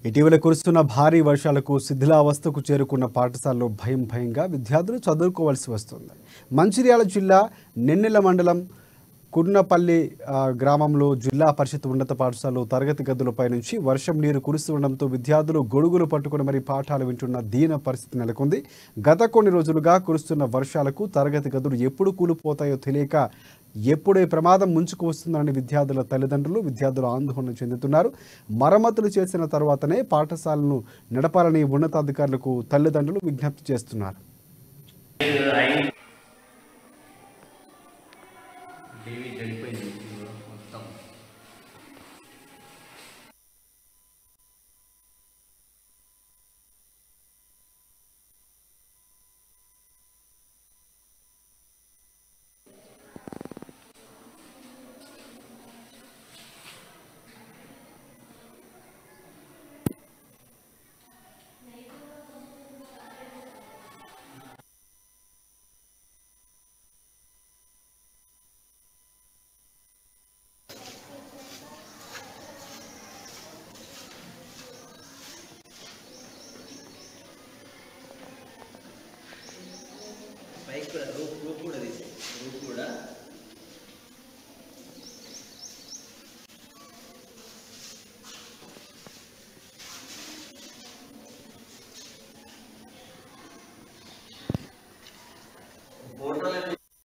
ఇటీవల కురుస్తున్న భారీ వర్షాలకు శిథిలావస్థకు చేరుకున్న పాఠశాలలో భయంగా విద్యార్థులు చదువుకోవాల్సి వస్తుంది. మంచిర్యాల జిల్లా నెన్నెల మండలం కుర్నపల్లి గ్రామంలో జిల్లా పరిషత్ ఉన్నత పాఠశాలలో తరగతి గదులపై నుంచి వర్షం నీరు కురుస్తుండడంతో విద్యార్థులు గొడుగులు పట్టుకుని మరీ పాఠాలు వింటున్న దీన పరిస్థితి నెలకొంది. గత కొన్ని రోజులుగా కురుస్తున్న వర్షాలకు తరగతి గదులు ఎప్పుడు కూలిపోతాయో తెలియక ఎప్పుడే ప్రమాదం ముంచుకు వస్తుందని విద్యార్థుల తల్లిదండ్రులు విద్యార్థులు ఆందోళన చెందుతున్నారు. మరమ్మతులు చేసిన తర్వాతనే పాఠశాలను నడపాలని ఉన్నతాధికారులకు తల్లిదండ్రులు విజ్ఞప్తి చేస్తున్నారు. రూప్ కూడా